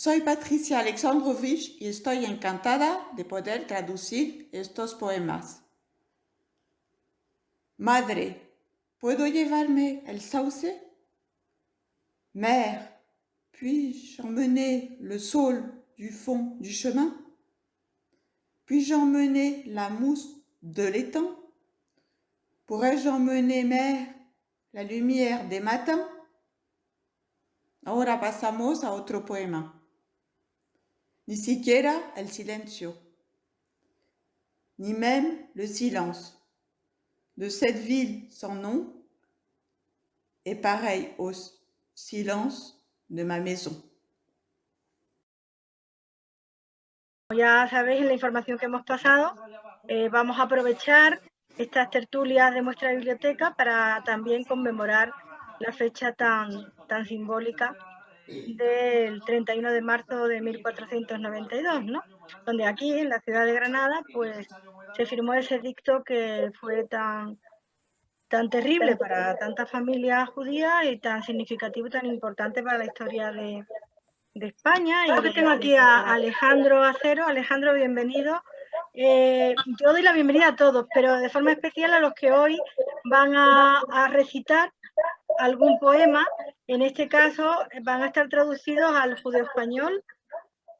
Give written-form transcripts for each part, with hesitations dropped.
Soy Patricia Alexandrovich y estoy encantada de poder traducir estos poemas. Madre, ¿puedo llevarme el sauce? Mère, puis-je emmener le saule du fond du chemin? Puis-je emmener la mousse de l'étang? Pourrais-je emmener, mère, la lumière des matins? Ahora pasamos a otro poema. Ni siquiera el silencio, ni même le silence de cette ville sans nom est pareil au silence de ma maison. Ya sabéis la información que hemos pasado, vamos a aprovechar estas tertulias de nuestra biblioteca para también conmemorar la fecha tan simbólica del 31 de marzo de 1492, ¿no? Donde aquí, en la ciudad de Granada, pues se firmó ese edicto que fue tan terrible para tantas familias judías y tan significativo y tan importante para la historia de España. Y tengo aquí a Alejandro Acero. Alejandro, bienvenido. Yo doy la bienvenida a todos, pero de forma especial a los que hoy van a recitar algún poema. En este caso van a estar traducidos al judeo-español,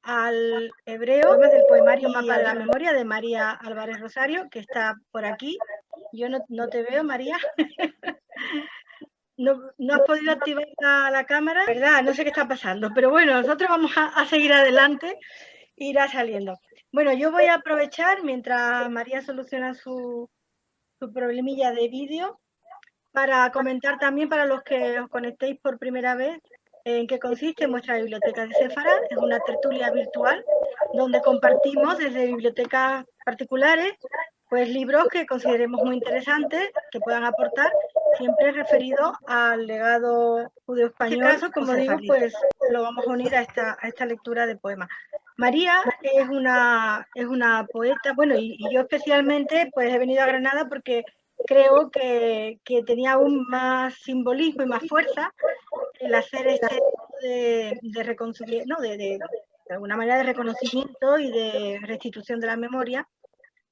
al hebreo, del poemario Mapa de la Memoria de María Álvarez Rosario, que está por aquí. Yo no te veo, María. No has podido activar la cámara, ¿verdad? No sé qué está pasando, pero bueno, nosotros vamos a seguir adelante, irá saliendo. Bueno, yo voy a aprovechar mientras María soluciona su problemilla de vídeo para comentar también para los que os conectéis por primera vez en qué consiste nuestra biblioteca de Sefarad. Es una tertulia virtual donde compartimos desde bibliotecas particulares pues libros que consideremos muy interesantes, que puedan aportar, siempre referido al legado judeo-español. En este caso, como digo, pues lo vamos a unir a esta lectura de poemas. María es una poeta, bueno, y yo especialmente pues he venido a Granada porque creo que tenía aún más simbolismo y más fuerza el hacer este de reconciliación, ¿no? de alguna manera de reconocimiento y de restitución de la memoria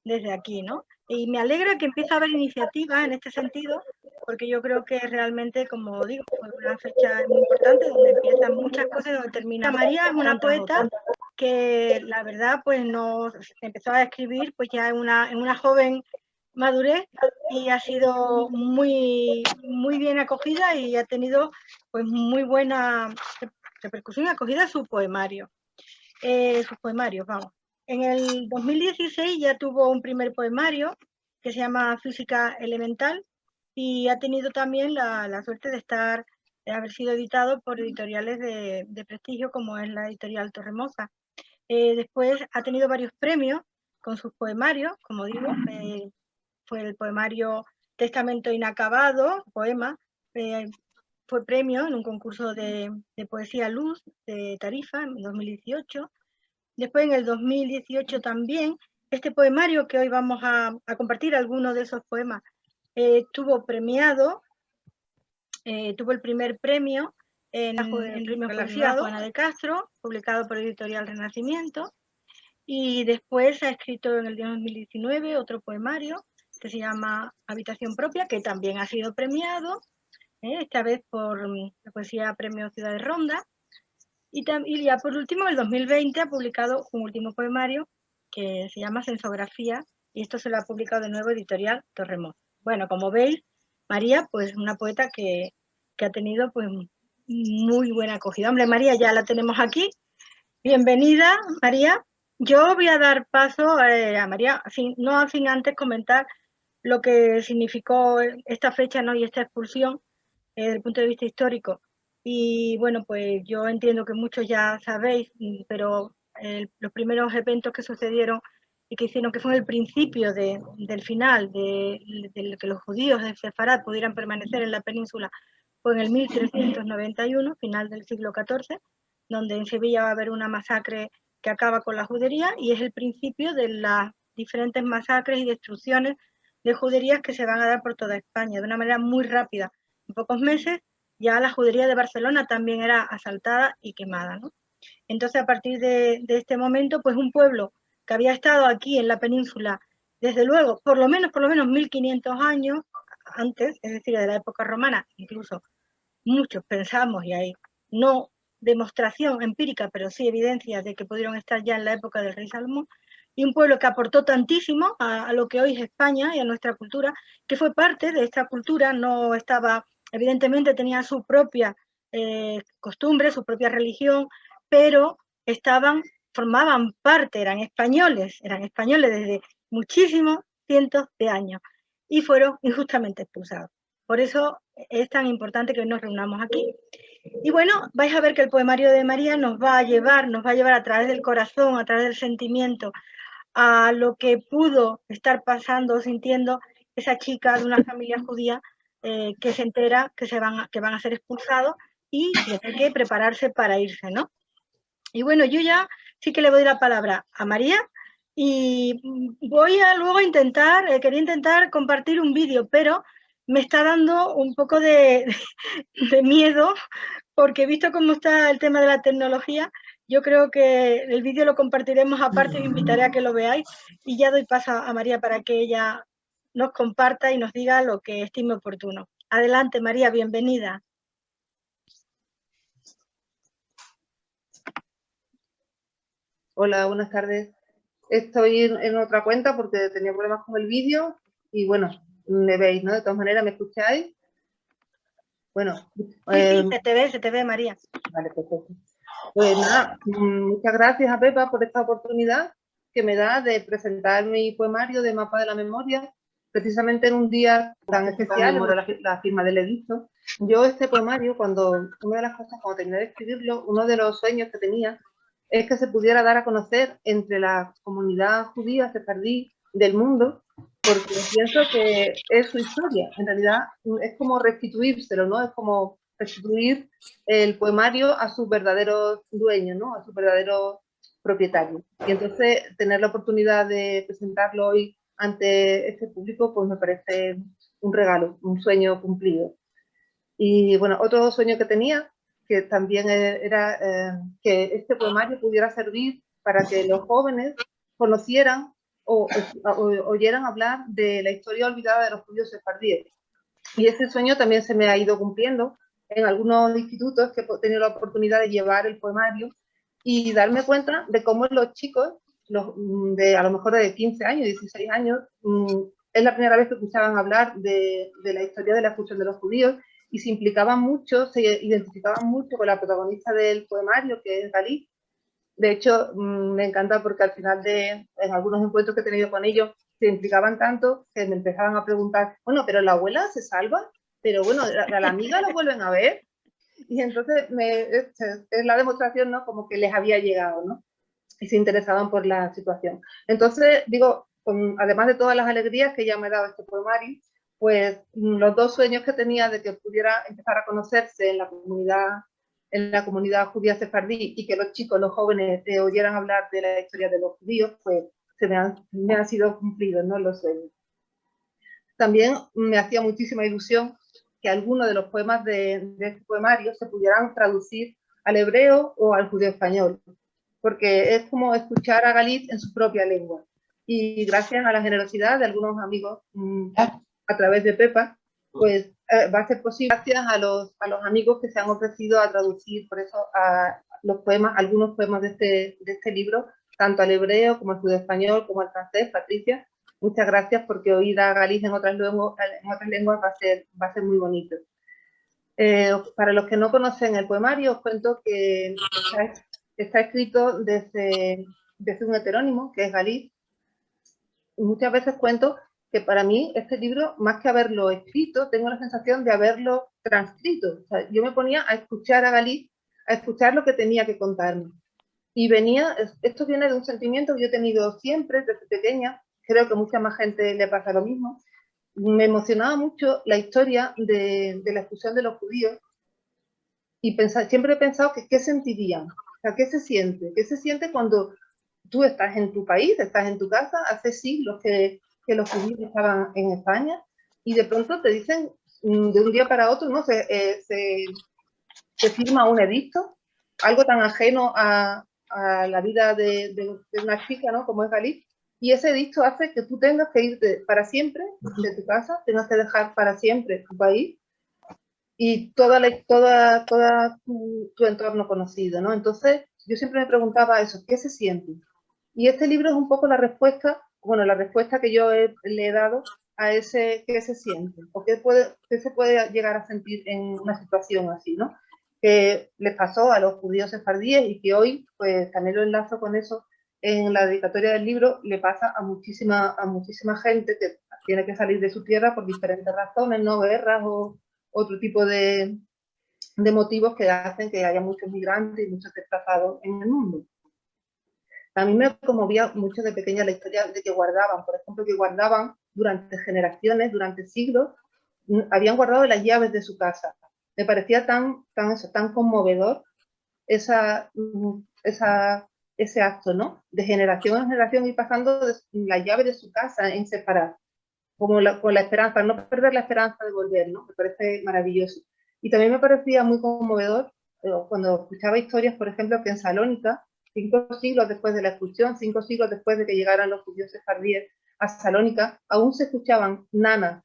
desde aquí, ¿no? Y me alegra que empiece a haber iniciativas en este sentido, porque yo creo que realmente, como digo, fue una fecha muy importante donde empiezan muchas cosas y donde termina. María es una poeta que la verdad pues nos empezó a escribir pues ya en una joven madurez y ha sido muy bien acogida y ha tenido pues muy buena repercusión y acogida su poemario. Sus poemarios, vamos. En el 2016 ya tuvo un primer poemario que se llama Física Elemental y ha tenido también la suerte de haber sido editado por editoriales de prestigio como es la editorial Torremosa. Después ha tenido varios premios con sus poemarios, como digo, fue el poemario Testamento Inacabado, poema, fue premio en un concurso de poesía Luz de Tarifa en 2018. Después en el 2018 también, este poemario que hoy vamos a compartir, algunos de esos poemas, estuvo premiado, tuvo el primer premio en el premio Poesía Juana de Castro, publicado por Editorial Renacimiento, y después ha escrito en el 2019 otro poemario que se llama Habitación Propia, que también ha sido premiado, esta vez por la poesía Premio Ciudad de Ronda. Y ya por último, en el 2020 ha publicado un último poemario que se llama Sensografía, y esto se lo ha publicado de nuevo editorial Torremoz. Bueno, como veis, María, pues una poeta que ha tenido pues muy buena acogida. Hombre, María, ya la tenemos aquí. Bienvenida, María. Yo voy a dar paso a María, no sin antes comentar lo que significó esta fecha, ¿no? Y esta expulsión desde el punto de vista histórico. Y bueno, pues yo entiendo que muchos ya sabéis, pero los primeros eventos que sucedieron y que hicieron que fue el principio del final de que los judíos de Sefarad pudieran permanecer en la península fue en el 1391, final del siglo XIV, donde en Sevilla va a haber una masacre que acaba con la judería y es el principio de las diferentes masacres y destrucciones de juderías que se van a dar por toda España de una manera muy rápida. En pocos meses ya la judería de Barcelona también era asaltada y quemada, ¿no? Entonces, a partir de este momento, pues un pueblo que había estado aquí en la península, desde luego, por lo menos 1500 años antes, es decir, de la época romana, incluso muchos pensamos, y hay no demostración empírica, pero sí evidencias de que pudieron estar ya en la época del rey Salomón, y un pueblo que aportó tantísimo a lo que hoy es España y a nuestra cultura, que fue parte de esta cultura, no estaba, evidentemente tenía su propia costumbre, su propia religión, pero formaban parte, eran españoles desde muchísimos cientos de años y fueron injustamente expulsados. Por eso es tan importante que hoy nos reunamos aquí. Y bueno, vais a ver que el poemario de María nos va a llevar a través del corazón, a través del sentimiento, a lo que pudo estar pasando o sintiendo esa chica de una familia judía que se entera que van a ser expulsados y tiene que prepararse para irse, ¿no? Y bueno, yo ya sí que le doy la palabra a María y voy a luego quería intentar compartir un vídeo, pero me está dando un poco de miedo porque he visto cómo está el tema de la tecnología. Yo creo que el vídeo lo compartiremos aparte, os invitaré a que lo veáis y ya doy paso a María para que ella nos comparta y nos diga lo que estime oportuno. Adelante, María, bienvenida. Hola, buenas tardes. Estoy en otra cuenta porque tenía problemas con el vídeo y bueno, me veis, ¿no? De todas maneras, ¿me escucháis? Bueno. Sí, se te ve, María. Vale, perfecto. Pues nada, muchas gracias a Pepa por esta oportunidad que me da de presentar mi poemario de Mapa de la Memoria, precisamente en un día tan especial, la firma del edicto. Yo este poemario, una de las cosas, cuando terminé de escribirlo, uno de los sueños que tenía es que se pudiera dar a conocer entre la comunidad judía sefardí del mundo, porque pienso que es su historia. En realidad es como restituírselo, ¿no? Es como restituir el poemario a sus verdaderos dueños, ¿no? A sus verdaderos propietarios. Y entonces tener la oportunidad de presentarlo hoy ante este público, pues me parece un regalo, un sueño cumplido. Y bueno, otro sueño que tenía, que también era que este poemario pudiera servir para que los jóvenes conocieran o oyeran hablar de la historia olvidada de los judíos sefardíes. Y ese sueño también se me ha ido cumpliendo en algunos institutos que he tenido la oportunidad de llevar el poemario y darme cuenta de cómo los chicos, a lo mejor de 15 años, 16 años, es la primera vez que escuchaban hablar de la historia de la expulsión de los judíos y se implicaban mucho, se identificaban mucho con la protagonista del poemario, que es Galí. De hecho, me encanta porque al final en algunos encuentros que he tenido con ellos, se implicaban tanto que me empezaban a preguntar, bueno, pero la abuela se salva, pero bueno, la amiga la vuelven a ver. Y entonces es la demostración, ¿no? Como que les había llegado, ¿no? Y se interesaban por la situación. Entonces, digo, además de todas las alegrías que ya me ha dado este poemario, pues los dos sueños que tenía de que pudiera empezar a conocerse en la comunidad judía sefardí y que los chicos, los jóvenes, oyeran hablar de la historia de los judíos, pues me han sido cumplidos, ¿no? Los sueños. También me hacía muchísima ilusión que algunos de los poemas de este poemario se pudieran traducir al hebreo o al judío español, porque es como escuchar a Galit en su propia lengua. Y gracias a la generosidad de algunos amigos a través de Pepa, pues va a ser posible gracias a los amigos que se han ofrecido a traducir por eso a los poemas, algunos poemas de este libro, tanto al hebreo como al judío español, como al francés. Patricia, muchas gracias, porque oír a Galit en otras lenguas va a ser muy bonito. Para los que no conocen el poemario, os cuento que está escrito desde un heterónimo, que es Galit. Muchas veces cuento que para mí este libro, más que haberlo escrito, tengo la sensación de haberlo transcrito. O sea, yo me ponía a escuchar a Galit, a escuchar lo que tenía que contarme. Y esto viene de un sentimiento que yo he tenido siempre desde pequeña, creo que a mucha más gente le pasa lo mismo. Me emocionaba mucho la historia de la expulsión de los judíos y siempre he pensado que qué sentirían, o sea, qué se siente cuando tú estás en tu país, estás en tu casa, hace siglos que los judíos estaban en España y de pronto te dicen de un día para otro, ¿no? Se firma un edicto algo tan ajeno a la vida de una chica, ¿no? Como es Galí. Y ese edicto hace que tú tengas que irte para siempre de tu casa, tengas que dejar para siempre tu país y toda tu entorno conocido, ¿no? Entonces, yo siempre me preguntaba eso, ¿qué se siente? Y este libro es un poco la respuesta, bueno, la respuesta que yo le he dado a ese qué se siente, o qué se puede llegar a sentir en una situación así, ¿no? Que les pasó a los judíos sefardíes y que hoy, pues también lo enlazo con eso, en la dedicatoria del libro le pasa a muchísima gente que tiene que salir de su tierra por diferentes razones, ¿no? Guerras o otro tipo de motivos que hacen que haya muchos migrantes y muchos desplazados en el mundo. A mí me conmovía mucho de pequeña la historia de que guardaban, por ejemplo, que guardaban durante generaciones, durante siglos, habían guardado las llaves de su casa. Me parecía tan conmovedor ese acto, ¿no? De generación en generación ir pasando las llaves de su casa en separar, con la esperanza, no perder la esperanza de volver, ¿no? Me parece maravilloso. Y también me parecía muy conmovedor cuando escuchaba historias, por ejemplo, que en Salónica, 5 siglos después de la expulsión, 5 siglos después de que llegaran los judíos sefardíes a Salónica, aún se escuchaban nanas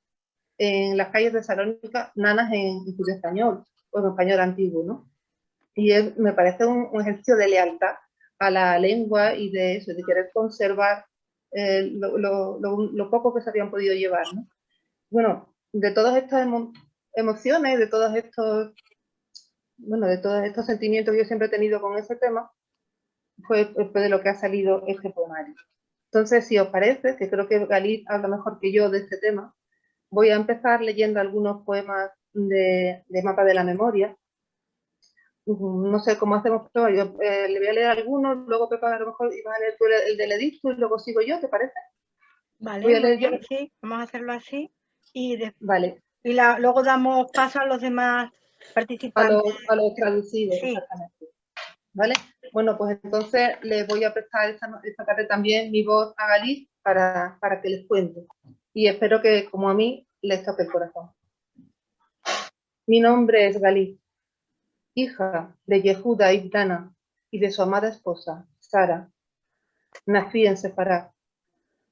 en las calles de Salónica, nanas en judío español, o en español antiguo, ¿no? Y me parece un ejercicio de lealtad a la lengua y de eso, de querer conservar lo poco que se habían podido llevar, ¿no? Bueno, de todas estas emociones, de todos estos sentimientos que yo siempre he tenido con ese tema, fue de lo que ha salido este poemario. Entonces, si os parece, que creo que Galí habla mejor que yo de este tema, voy a empezar leyendo algunos poemas de Mapa de la Memoria. No sé cómo hacemos, pero yo le voy a leer algunos, luego Pepa a lo mejor vas a leer tú el del edicto y luego sigo yo, ¿te parece? Vale, Voy a leer yo. Sí, vamos a hacerlo así. Vale. Y luego damos paso a los demás participantes. A los traducidos, sí. Exactamente. ¿Vale? Bueno, pues entonces les voy a prestar esta tarde también mi voz a Galí para que les cuente. Y espero que, como a mí, les toque el corazón. Mi nombre es Galí, hija de Yehuda Ibdana y de su amada esposa, Sara. Nací en Sefará.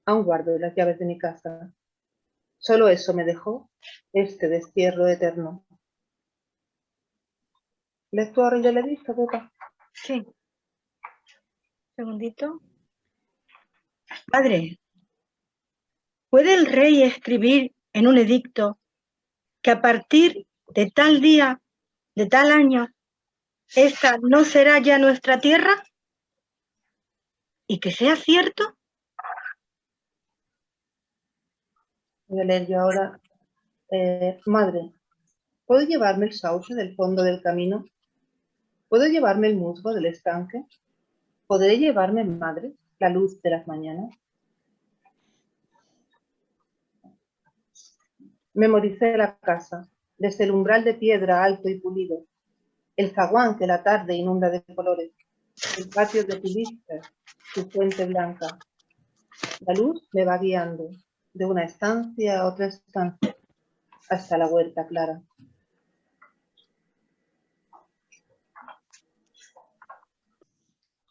Aún guardo las llaves de mi casa. Solo eso me dejó este destierro eterno. ¿Lees tú ahora el edicto, Pepa? Sí. Un segundito. Padre, ¿puede el rey escribir en un edicto que a partir de tal día, de tal año, esta no será ya nuestra tierra? ¿Y que sea cierto? Voy a leer yo ahora. Madre, ¿puedo llevarme el sauce del fondo del camino? ¿Puedo llevarme el musgo del estanque? ¿Podré llevarme, madre, la luz de las mañanas? Memoricé la casa, desde el umbral de piedra alto y pulido, el zaguán que la tarde inunda de colores, el patio de pilistras, su fuente blanca. La luz me va guiando de una estancia a otra estancia, hasta la huerta clara.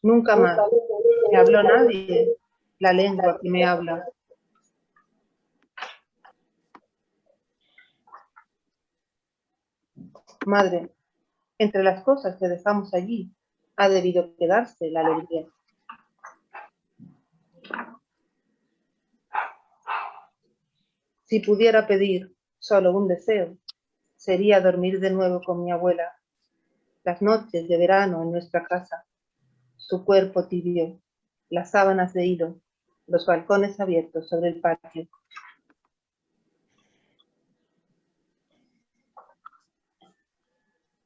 Nunca más me habló nadie la lengua que me habla. Madre, entre las cosas que dejamos allí, ha debido quedarse la alegría. Si pudiera pedir solo un deseo, sería dormir de nuevo con mi abuela, las noches de verano en nuestra casa, su cuerpo tibio, las sábanas de hilo, los balcones abiertos sobre el patio.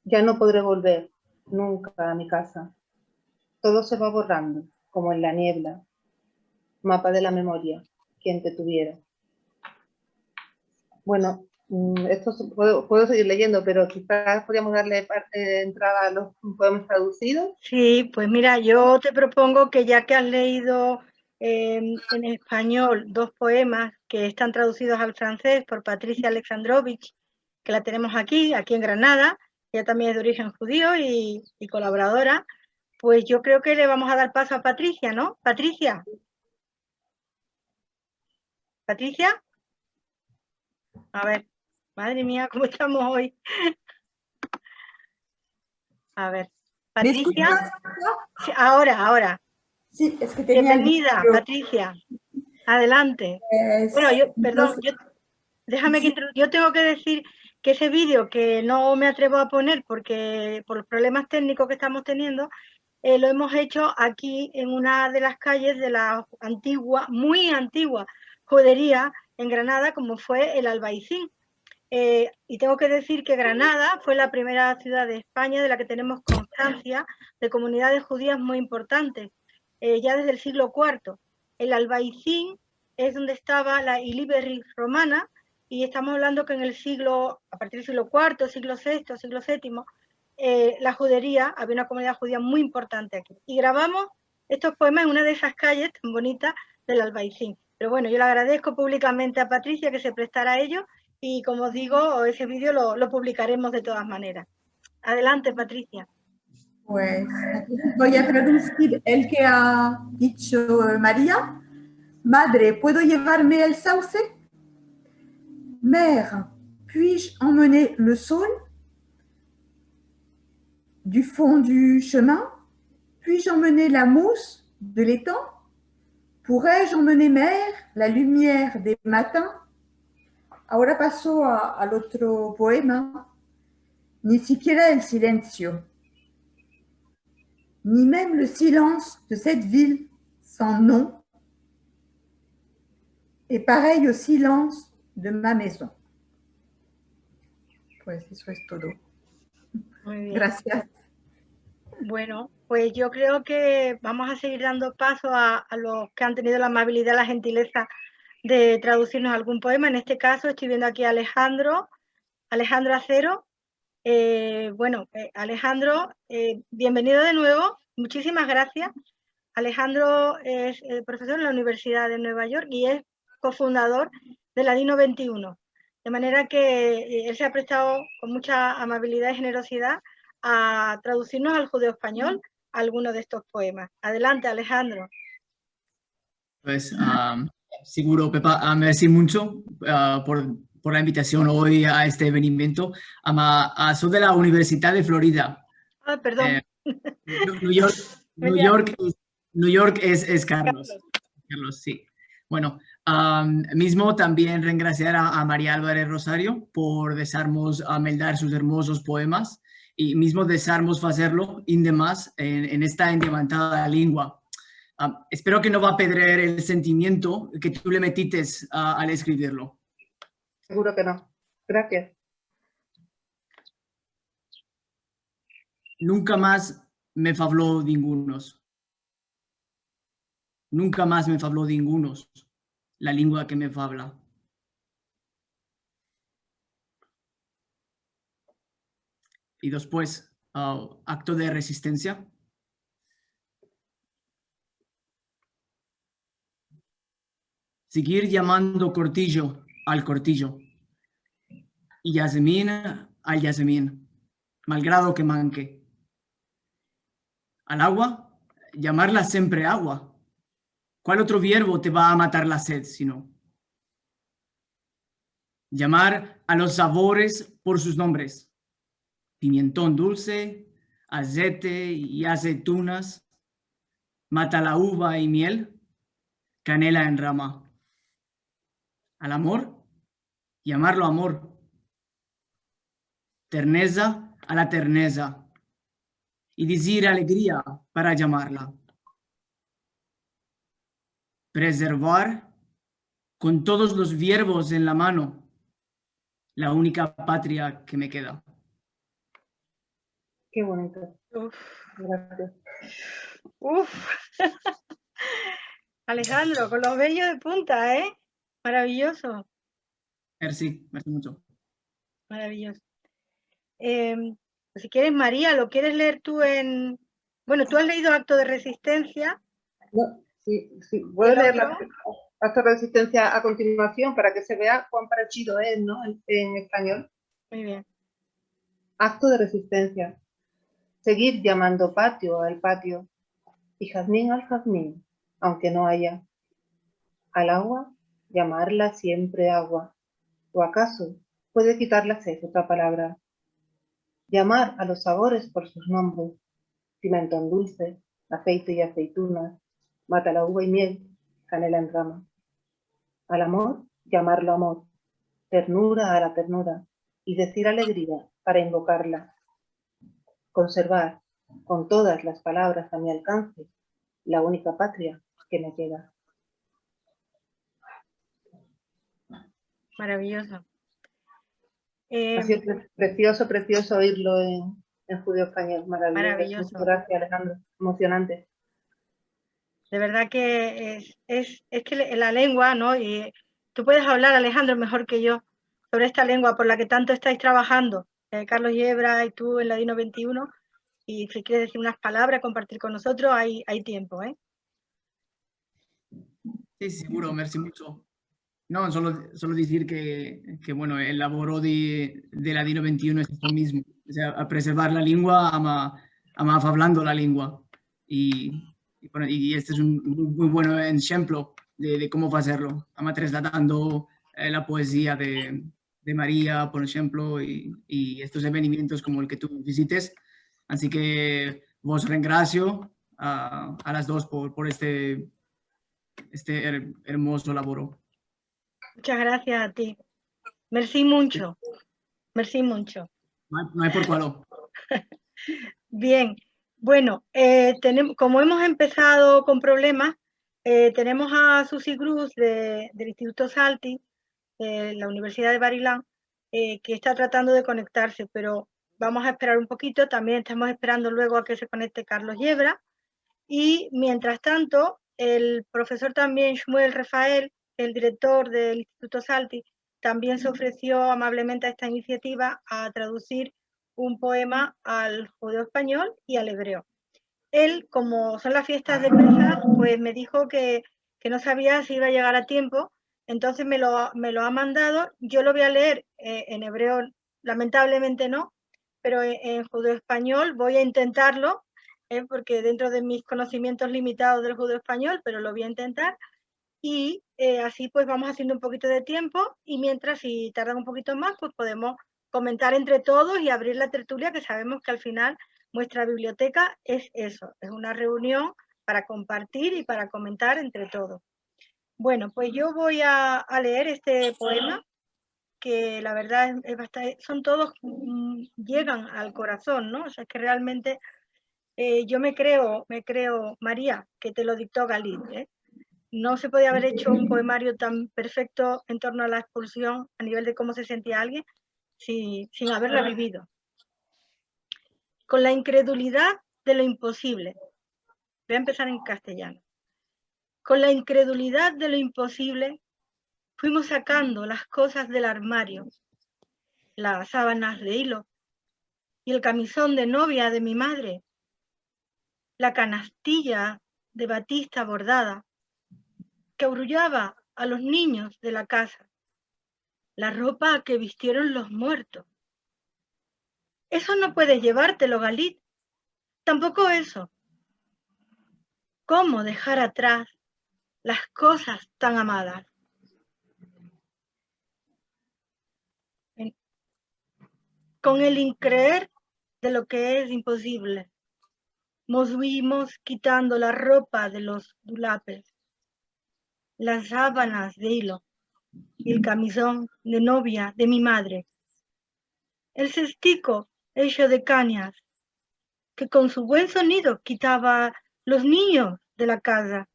Ya no podré volver nunca a mi casa. Todo se va borrando, como en la niebla. Mapa de la memoria, quien te tuviera. Bueno, esto puedo seguir leyendo, pero quizás podríamos darle entrada a los poemas traducidos. Sí, pues mira, yo te propongo que ya que has leído en español 2 poemas que están traducidos al francés por Patricia Alexandrovich, que la tenemos aquí en Granada, ella también es de origen judío y colaboradora, pues yo creo que le vamos a dar paso a Patricia, ¿no? Patricia. Patricia. A ver, madre mía, ¿cómo estamos hoy? A ver, ¿Me Patricia. escuchas? Sí, ahora. Sí, es que tenía el Bienvenida, micro. Patricia. Adelante. Pues, Bueno, perdón, entonces, déjame que yo tengo que decir que ese vídeo que no me atrevo a poner porque por los problemas técnicos que estamos teniendo, lo hemos hecho aquí en una de las calles de la antigua, muy antigua judería en Granada, como fue el Albaicín. Y tengo que decir que Granada fue la primera ciudad de España de la que tenemos constancia de comunidades judías muy importantes, ya desde el siglo IV. El Albaicín es donde estaba la Iliberri romana, y estamos hablando que en el siglo, a partir del siglo IV, siglo VI, siglo VII, la judería, había una comunidad judía muy importante aquí. Y grabamos estos poemas en una de esas calles tan bonitas del Albaicín. Pero bueno, yo le agradezco públicamente a Patricia que se prestara a ello, y como os digo, ese vídeo lo publicaremos de todas maneras. Adelante, Patricia. pues voy a traducir el que ha dicho María. Madre, ¿puedo llevarme el sauce? Mère, puis-je emmener le saule du fond du chemin? Puis-je emmener la mousse de l'étang? Pourrais-je emmener mère, la lumière des matins? Ahora paso al otro poema. Ni siquiera el silencio, ni même le silence de cette ville sans nom est pareil au silence de ma maison. Pues eso es todo. Muy bien. Gracias. Bueno, pues yo creo que vamos a seguir dando paso a los que han tenido la amabilidad, la gentileza de traducirnos algún poema. En este caso estoy viendo aquí a Alejandro Acero. Alejandro, bienvenido de nuevo. Muchísimas gracias. Alejandro es profesor en la Universidad de Nueva York y es cofundador de Ladino 21. De manera que él se ha prestado con mucha amabilidad y generosidad a traducirnos al judeo español algunos de estos poemas. Adelante, Alejandro. Pues seguro, Pepa, merci mucho por la invitación hoy a este evento. Soy de la Universidad de Florida. Ah, perdón. New York es Carlos. Carlos, sí. Bueno, mismo también regraciar a María Álvarez Rosario por dejarnos meldar sus hermosos poemas y mismo dejarnos hacerlo indemás en esta endiamantada lengua. Espero que no va a perder el sentimiento que tú le metites al escribirlo. Seguro que no. Gracias. Nunca más me fabló ningunos. Nunca más me fabló ningunos la lengua que me fabla. Y después, acto de resistencia. Seguir llamando cortillo al cortillo y Yasmín al Yasmín, malgrado que manque. Al agua, llamarla siempre agua. ¿Cuál otro verbo te va a matar la sed sino? Llamar a los sabores por sus nombres. Pimentón dulce, aceite y aceitunas, mata la uva y miel, canela en rama. Al amor, llamarlo amor. Terneza a la terneza y decir alegría para llamarla. Preservar con todos los verbos en la mano la única patria que me queda. Qué bonito. Uf. Gracias. Uf. Alejandro, con los vellos de punta, ¿eh? Maravilloso. Merci mucho. Maravilloso. Si quieres, María, ¿lo quieres leer tú en...? Bueno, tú has leído Acto de Resistencia. No, sí. Voy a leer la Acto de Resistencia a continuación para que se vea cuán parecido es, ¿no? En español. Muy bien. acto de resistencia. Seguir llamando patio al patio y jazmín al jazmín, aunque no haya. Al agua, llamarla siempre agua. ¿O acaso puede quitarla sed otra palabra? Llamar a los sabores por sus nombres. Pimentón dulce, aceite y aceitunas, mata la uva y miel, canela en rama. Al amor, llamarlo amor. Ternura a la ternura y decir alegría para invocarla. Conservar, con todas las palabras a mi alcance, la única patria que me queda. Maravilloso. Ha sido precioso, precioso oírlo en judío español. Maravilloso. Maravilloso. Muchas gracias, Alejandro. Emocionante. De verdad que es que la lengua, ¿no? Y tú puedes hablar, Alejandro, mejor que yo, sobre esta lengua por la que tanto estáis trabajando, Carlos Yebra y tú en Ladino 21, y si quieres decir unas palabras, compartir con nosotros, hay tiempo, ¿eh? Sí, seguro, merci mucho. No, solo decir que bueno, el laboro de Ladino 21 es esto mismo, o sea, a preservar la lengua, ama hablando la lengua. Bueno, y este es un muy buen ejemplo de cómo hacerlo. Ama trasladando la poesía de María, por ejemplo, y estos eventos como el que tú visites. Así que vos regracio a las dos por este hermoso laboro. Muchas gracias a ti. Merci mucho. Merci mucho. No hay por cuál. Bien. Bueno, como hemos empezado con problemas, tenemos a Susi Cruz del Instituto Salti, de la Universidad de Barilán, que está tratando de conectarse, pero vamos a esperar un poquito. También estamos esperando luego a que se conecte Carlos Yebra. Y mientras tanto, el profesor también, Shmuel Rafael, el director del Instituto Salti, también se ofreció amablemente a esta iniciativa a traducir un poema al judeo español y al hebreo. Él, como son las fiestas de Pesaj, pues me dijo que no sabía si iba a llegar a tiempo, entonces me lo ha mandado. Yo lo voy a leer en hebreo, lamentablemente no, pero en judeo español voy a intentarlo, porque dentro de mis conocimientos limitados del judeo español, pero lo voy a intentar. Y así pues vamos haciendo un poquito de tiempo, y mientras, si tardan un poquito más, pues podemos comentar entre todos y abrir la tertulia, que sabemos que al final nuestra biblioteca es eso, es una reunión para compartir y para comentar entre todos. Bueno, pues yo voy a leer este poema, que la verdad es bastante, son todos, llegan al corazón, ¿no? O sea, es que realmente yo me creo, María, que te lo dictó Galit, ¿eh? No se podía haber hecho un poemario tan perfecto en torno a la expulsión, a nivel de cómo se sentía alguien, sin haberla vivido. Con la incredulidad de lo imposible. Voy a empezar en castellano. Con la incredulidad de lo imposible, fuimos sacando las cosas del armario, las sábanas de hilo y el camisón de novia de mi madre, la canastilla de batista bordada que abrullaba a los niños de la casa, la ropa que vistieron los muertos. Eso no puedes llevártelo, Galit. Tampoco eso. ¿Cómo dejar atrás las cosas tan amadas? Con el increer de lo que es imposible, nos fuimos quitando la ropa de los dulapes, las sábanas de hilo y el camisón de novia de mi madre, el cestico hecho de cañas, que con su buen sonido quitaba los niños de la casa,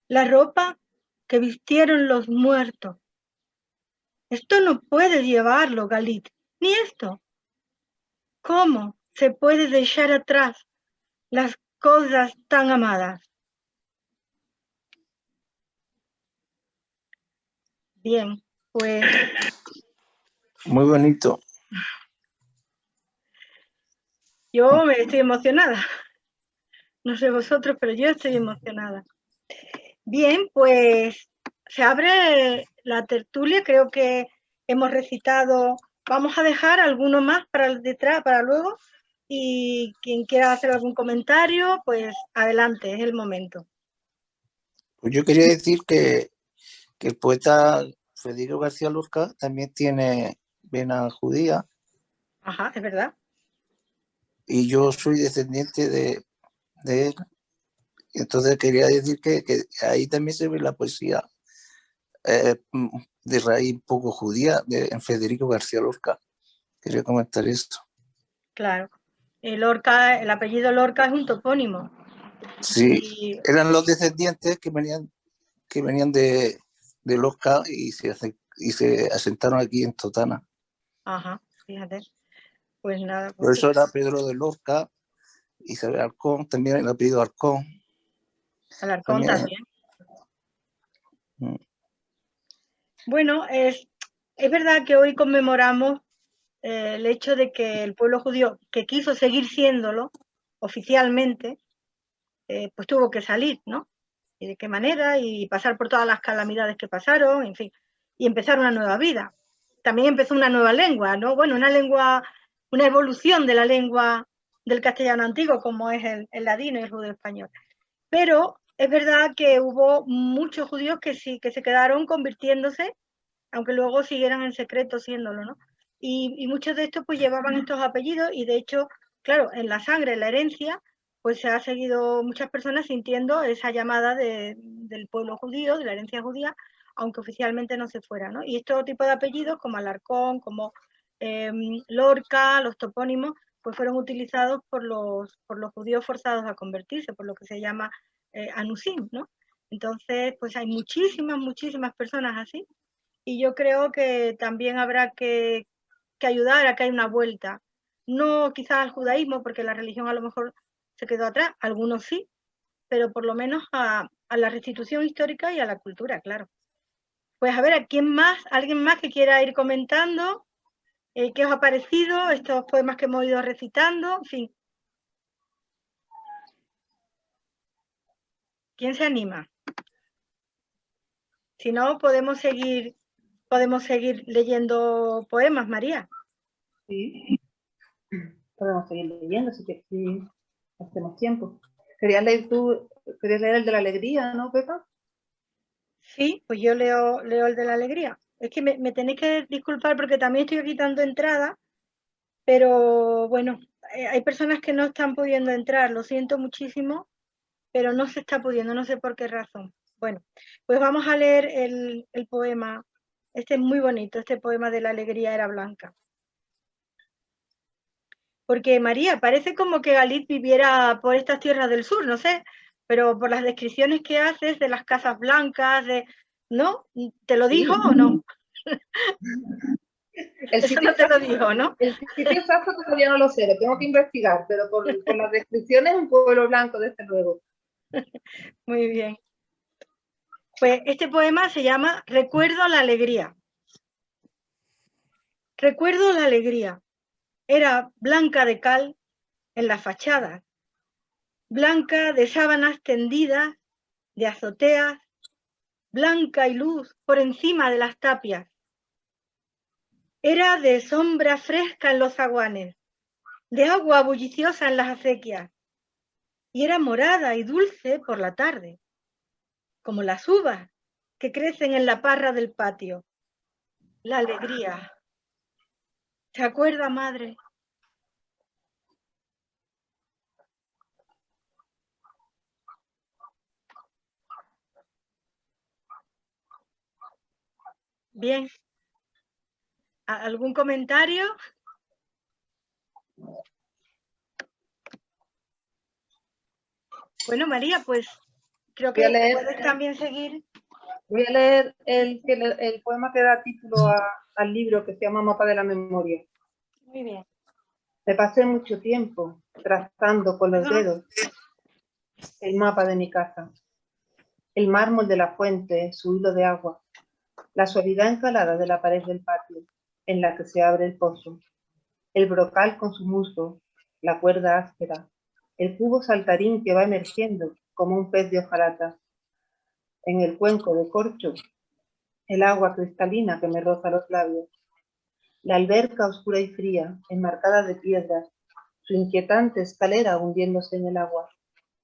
la ropa que vistieron los muertos. Esto no puedes llevarlo, Galit, ni esto. ¿Cómo se puede dejar atrás las cosas tan amadas? Bien, pues... Muy bonito. Yo me estoy emocionada. No sé vosotros, pero yo estoy emocionada. Bien, pues se abre la tertulia. Creo que hemos recitado vamos a dejar alguno más para detrás, para luego, y quien quiera hacer algún comentario, pues adelante, es el momento. Pues yo quería decir que el poeta Federico García Lorca también tiene vena judía. Ajá, es verdad. Y yo soy descendiente de él. Entonces quería decir que ahí también se ve la poesía de raíz un poco judía en Federico García Lorca. Quería comentar esto. Claro. Lorca, el apellido Lorca es un topónimo. Sí, Y... eran los descendientes que venían de Lorca y se asentaron aquí en Totana. Ajá, fíjate. Pues nada. Por eso era Pedro de Lorca, Isabel Arcón, también el apellido Arcón. Alarcón también. Bueno, es verdad que hoy conmemoramos el hecho de que el pueblo judío, que quiso seguir siéndolo oficialmente, pues tuvo que salir, ¿no? Y de qué manera, y pasar por todas las calamidades que pasaron, en fin, y empezar una nueva vida. También empezó una nueva lengua, ¿no? Bueno, una evolución de la lengua del castellano antiguo, como es el ladino y el judío español. Pero es verdad que hubo muchos judíos que sí, que se quedaron convirtiéndose, aunque luego siguieran en secreto siéndolo, ¿no? Y muchos de estos pues llevaban estos apellidos y de hecho, claro, en la sangre, en la herencia, pues se ha seguido muchas personas sintiendo esa llamada del pueblo judío, de la herencia judía, aunque oficialmente no se fuera, ¿no? Y estos tipos de apellidos, como Alarcón, como Lorca, los topónimos, pues fueron utilizados por los judíos forzados a convertirse, por lo que se llama Anusim, ¿no? Entonces, pues hay muchísimas personas así, y yo creo que también habrá que ayudar a que haya una vuelta. No quizás al judaísmo, porque la religión a lo mejor se quedó atrás, algunos sí, pero por lo menos a la restitución histórica y a la cultura, claro. Pues a ver, ¿alguien más que quiera ir comentando? ¿Qué os ha parecido estos poemas que hemos ido recitando? En fin. ¿Quién se anima? Si no, podemos seguir leyendo poemas, María. Sí, podemos seguir leyendo si hacemos tiempo. Querías leer el de la alegría, ¿no, Pepa? Sí, pues yo leo el de la alegría. Es que me tenéis que disculpar porque también estoy quitando entrada, pero bueno, hay personas que no están pudiendo entrar, lo siento muchísimo, pero no se está pudiendo, no sé por qué razón. Bueno, pues vamos a leer el poema. Este es muy bonito, este poema de la alegría era blanca. Porque María, parece como que Galit viviera por estas tierras del sur, no sé, pero por las descripciones que haces de las casas blancas, ¿no? ¿Te lo dijo o no? Eso no te lo dijo, ¿no? El sitio exacto todavía no lo sé, lo tengo que investigar, pero por las descripciones un pueblo blanco, desde luego. Muy bien. Pues este poema se llama Recuerdo la alegría. Recuerdo la alegría. Era blanca de cal en la fachada, blanca de sábanas tendidas, de azoteas, blanca y luz por encima de las tapias. Era de sombra fresca en los zaguanes, de agua bulliciosa en las acequias, y era morada y dulce por la tarde, como las uvas que crecen en la parra del patio. La alegría. ¿Se acuerda, madre? Bien. ¿Algún comentario? Bueno, María, pues creo que puedes también seguir. Voy a leer el poema que da título al libro, que se llama Mapa de la Memoria. Muy bien. Me pasé mucho tiempo trazando con los dedos el mapa de mi casa, el mármol de la fuente, su hilo de agua, la suavidad encalada de la pared del patio, en la que se abre el pozo, el brocal con su musgo, la cuerda áspera, el cubo saltarín que va emergiendo como un pez de hojalata, en el cuenco de corcho, el agua cristalina que me roza los labios, la alberca oscura y fría, enmarcada de piedras, su inquietante escalera hundiéndose en el agua,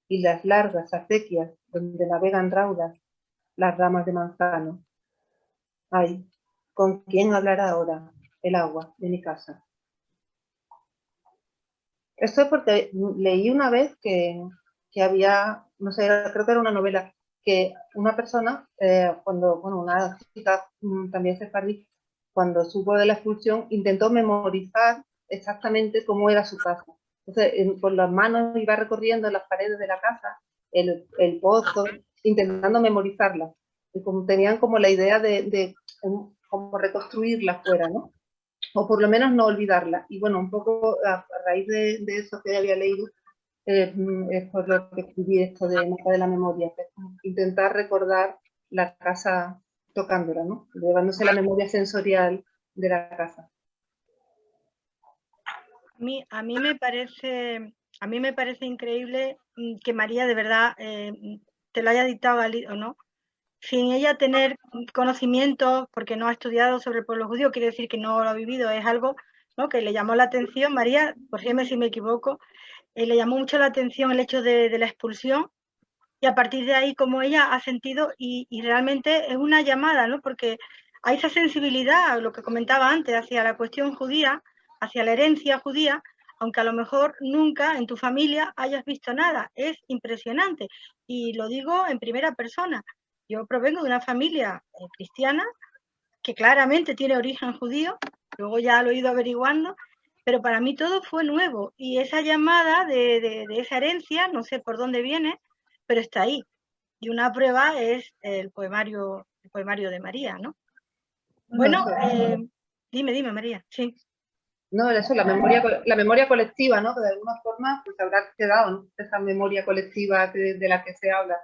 y las largas acequias donde navegan raudas las ramas de manzano. Ay, ¿con quién hablará ahora el agua de mi casa? Esto es porque leí una vez que había, no sé, creo que era una novela, que una persona, una chica también sefardí, cuando supo de la expulsión, intentó memorizar exactamente cómo era su casa. Entonces, con las manos iba recorriendo las paredes de la casa, el pozo, intentando memorizarlas. Y tenían como la idea de como reconstruirla fuera, ¿no? O por lo menos no olvidarla. Y bueno, un poco a raíz de eso que había leído, es por lo que escribí esto de Mapa de la Memoria, que es intentar recordar la casa tocándola, ¿no? Llevándose la memoria sensorial de la casa. A mí me parece increíble que María de verdad te lo haya dictado o no, sin ella tener conocimientos, porque no ha estudiado sobre el pueblo judío, quiere decir que no lo ha vivido, es algo, ¿no?, que le llamó la atención. María, corrígeme si me equivoco, le llamó mucho la atención el hecho de la expulsión, y a partir de ahí como ella ha sentido, y realmente es una llamada, ¿no?, porque hay esa sensibilidad, lo que comentaba antes, hacia la cuestión judía, hacia la herencia judía, aunque a lo mejor nunca en tu familia hayas visto nada. Es impresionante, y lo digo en primera persona. Yo provengo de una familia cristiana que claramente tiene origen judío, luego ya lo he ido averiguando, pero para mí todo fue nuevo, y esa llamada de esa herencia, no sé por dónde viene, pero está ahí. Y una prueba es el poemario de María, ¿no? Bueno, dime, María, sí. No, eso, la memoria colectiva, ¿no? Que de alguna forma pues habrá quedado, ¿no?, esa memoria colectiva de la que se habla,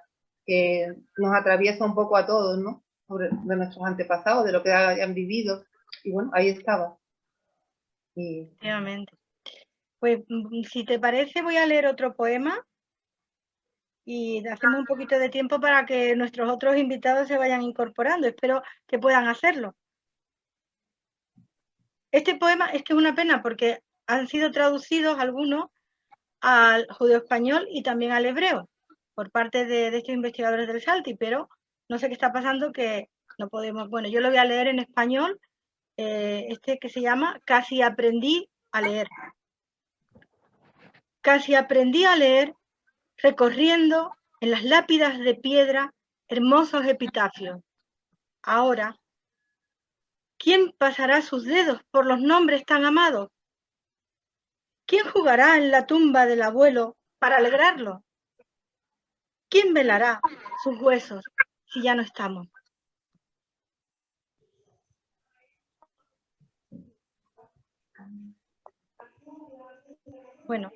que nos atraviesa un poco a todos, ¿no?, de nuestros antepasados, de lo que hayan vivido, y bueno, ahí estaba. Efectivamente. Pues si te parece, voy a leer otro poema y hacemos un poquito de tiempo para que nuestros otros invitados se vayan incorporando. Espero que puedan hacerlo. Este poema es que es una pena porque han sido traducidos algunos al judeo-español y también al hebreo por parte de estos investigadores del Salti, pero no sé qué está pasando, que no podemos. Bueno, yo lo voy a leer en español, que se llama Casi aprendí a leer. Casi aprendí a leer recorriendo en las lápidas de piedra hermosos epitafios. Ahora, ¿quién pasará sus dedos por los nombres tan amados? ¿Quién jugará en la tumba del abuelo para alegrarlo? ¿Quién velará sus huesos si ya no estamos? Bueno,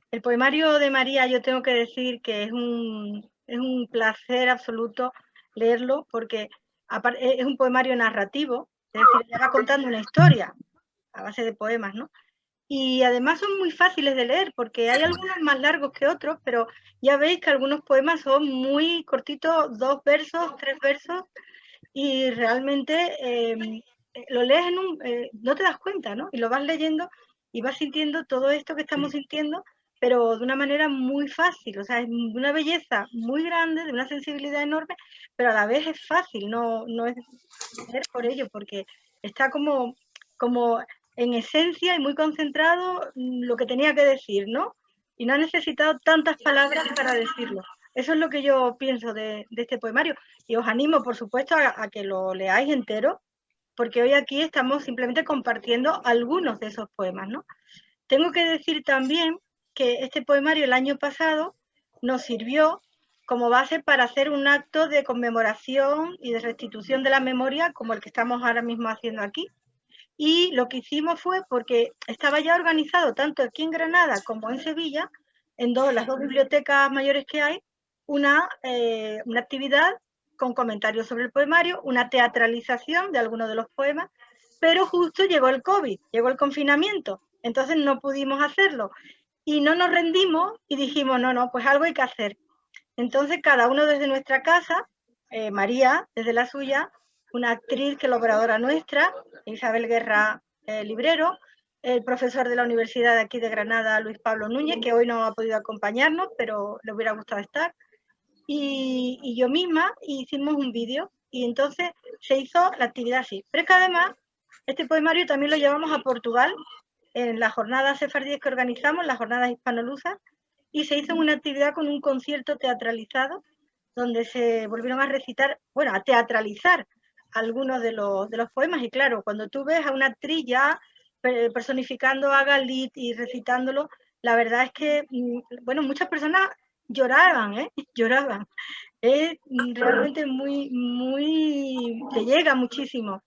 el poemario de María, yo tengo que decir que es un placer absoluto leerlo, porque es un poemario narrativo, es decir, ella va contando una historia a base de poemas, ¿no? Y además son muy fáciles de leer, porque hay algunos más largos que otros, pero ya veis que algunos poemas son muy cortitos, 2 versos, 3 versos, y realmente lo lees no te das cuenta, ¿no? Y lo vas leyendo y vas sintiendo todo esto que estamos sintiendo, pero de una manera muy fácil. O sea, es de una belleza muy grande, de una sensibilidad enorme, pero a la vez es fácil, no es leer por ello, porque está como en esencia y muy concentrado lo que tenía que decir, ¿no? Y no ha necesitado tantas palabras para decirlo. Eso es lo que yo pienso de este poemario. Y os animo, por supuesto, a que lo leáis entero, porque hoy aquí estamos simplemente compartiendo algunos de esos poemas, ¿no? Tengo que decir también que este poemario el año pasado nos sirvió como base para hacer un acto de conmemoración y de restitución de la memoria como el que estamos ahora mismo haciendo aquí. Y lo que hicimos fue, porque estaba ya organizado tanto aquí en Granada como en Sevilla, en las 2 bibliotecas mayores que hay, una actividad con comentarios sobre el poemario, una teatralización de algunos de los poemas, pero justo llegó el COVID, llegó el confinamiento, entonces no pudimos hacerlo. Y no nos rendimos y dijimos, no, pues algo hay que hacer. Entonces cada uno desde nuestra casa, María desde la suya, una actriz colaboradora nuestra, Isabel Guerra, librero, el profesor de la Universidad de aquí de Granada, Luis Pablo Núñez, que hoy no ha podido acompañarnos, pero le hubiera gustado estar, y yo misma hicimos un vídeo, y entonces se hizo la actividad así. Pero es que además, este poemario también lo llevamos a Portugal, en las jornadas sefardíes que organizamos, las jornadas hispanolusas, y se hizo una actividad con un concierto teatralizado, donde se volvieron a recitar, bueno, a teatralizar algunos de los poemas, y claro, cuando tú ves a una actriz ya personificando a Galit y recitándolo, la verdad es que, bueno, muchas personas lloraban, lloraban. Es realmente muy, te llega muchísimo.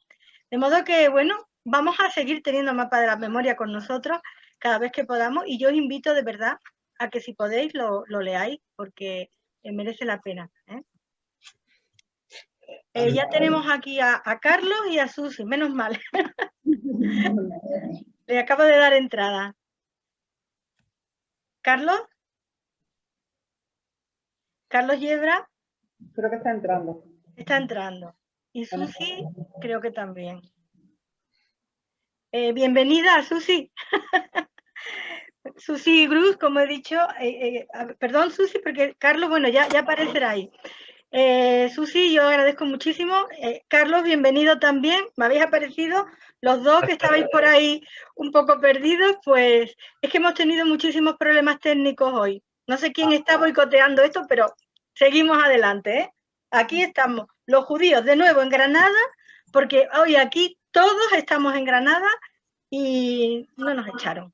De modo que, bueno, vamos a seguir teniendo Mapa de la Memoria con nosotros cada vez que podamos, y yo os invito de verdad a que si podéis lo leáis, porque merece la pena. Ya tenemos aquí a Carlos y a Susi, menos mal. Le acabo de dar entrada. ¿Carlos? ¿Carlos Yebra? Creo que está entrando. Está entrando. Y Susi, creo que también. Bienvenida, Susi. Susi Gruz, como he dicho. Perdón, Susi, porque Carlos, bueno, ya aparecerá ahí. Susi, yo agradezco muchísimo. Carlos, bienvenido también. Me habéis aparecido los dos que estabais por ahí un poco perdidos, pues es que hemos tenido muchísimos problemas técnicos hoy. No sé quién está boicoteando esto, pero seguimos adelante, ¿eh? Aquí estamos, los judíos de nuevo en Granada, porque hoy aquí todos estamos en Granada y no nos echaron,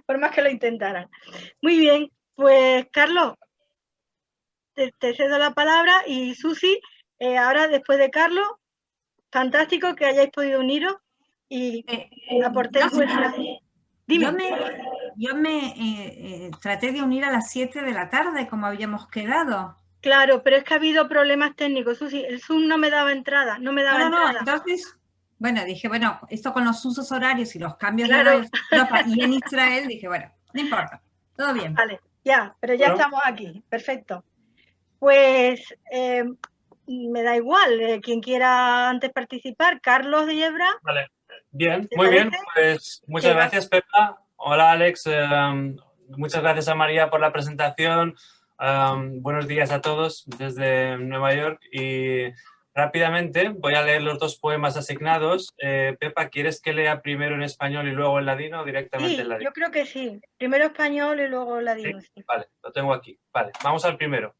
por más que lo intentaran. Muy bien, pues Carlos, te cedo la palabra, y Susi, ahora después de Carlos, fantástico que hayáis podido uniros y aportéis vuestra... Dime. Yo me traté de unir a las 7 de la tarde, como habíamos quedado. Claro, pero es que ha habido problemas técnicos, Susi. El Zoom no me daba entrada, no me daba entrada. Entonces, bueno, dije, bueno, esto con los usos horarios y los cambios Claro. de horarios en Europa y en Israel, dije, bueno, no importa, todo bien. Vale, ya, pero ya estamos aquí, perfecto. Pues me da igual, quien quiera antes participar. Carlos de Yebra. Vale, bien, muy bien, pues muchas gracias, Pepa. Hola, Alex, muchas gracias a María por la presentación. Buenos días a todos desde Nueva York, y rápidamente voy a leer los dos poemas asignados. Pepa, ¿quieres que lea primero en español y luego en ladino o directamente en ladino? Yo creo que sí. Primero español y luego ladino. ¿Sí? Vale, lo tengo aquí. Vale, vamos al primero.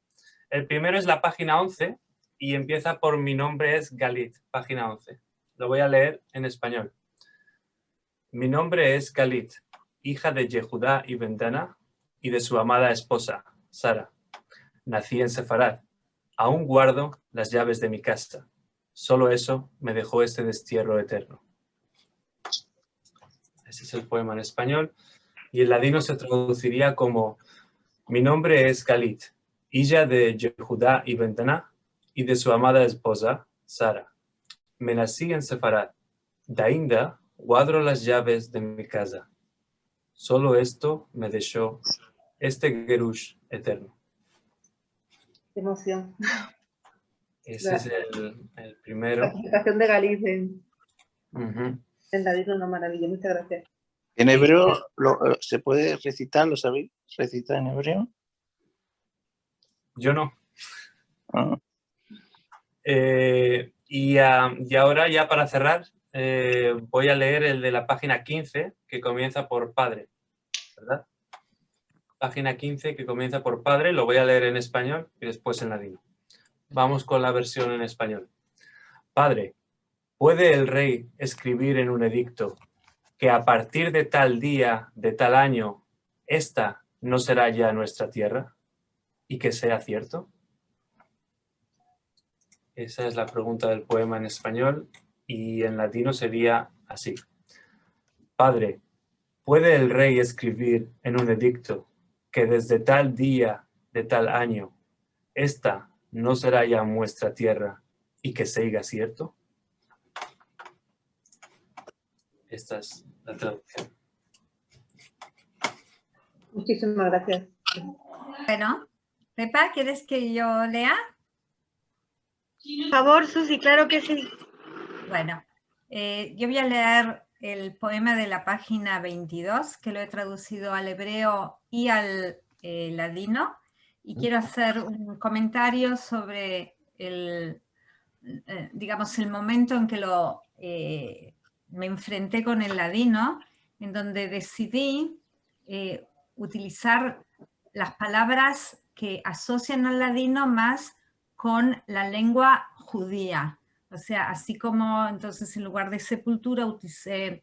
El primero es la página 11 y empieza por Mi nombre es Galit, página 11. Lo voy a leer en español. Mi nombre es Galit, hija de Yehudá y Bentana y de su amada esposa, Sara. Nací en Sefarad. Aún guardo las llaves de mi casa. Solo eso me dejó este destierro eterno. Ese es el poema en español. Y en ladino se traduciría como: Mi nombre es Galit, hija de Yehudá y Bentana y de su amada esposa, Sara. Me nací en Sefarad. Dainda guardo las llaves de mi casa. Solo esto me dejó este gerush eterno. Qué emoción. Ese es el primero. La presentación de Galicia Uh-huh. en ladino, una maravilla. Muchas gracias. En hebreo se puede recitar, ¿lo sabéis? ¿Recitar en hebreo? Yo no. Ah. Y ahora, ya para cerrar, voy a leer el de la página 15, que comienza por padre, ¿verdad? Página 15, que comienza por padre, lo voy a leer en español y después en ladino. Vamos con la versión en español. Padre, ¿puede el rey escribir en un edicto que a partir de tal día, de tal año, esta no será ya nuestra tierra? ¿Y que sea cierto? Esa es la pregunta del poema en español, y en latino sería así. Padre, ¿puede el rey escribir en un edicto que desde tal día, de tal año, esta no será ya nuestra tierra y que siga cierto? Esta es la traducción. Muchísimas gracias. Bueno, Pepa, ¿quieres que yo lea? Por favor, Susi, claro que sí. Bueno, yo voy a leer el poema de la página 22, que lo he traducido al hebreo y al ladino, y quiero hacer un comentario sobre digamos, el momento en que me enfrenté con el ladino, en donde decidí utilizar las palabras que asocian al ladino más con la lengua judía. O sea, así como entonces en lugar de sepultura utilicé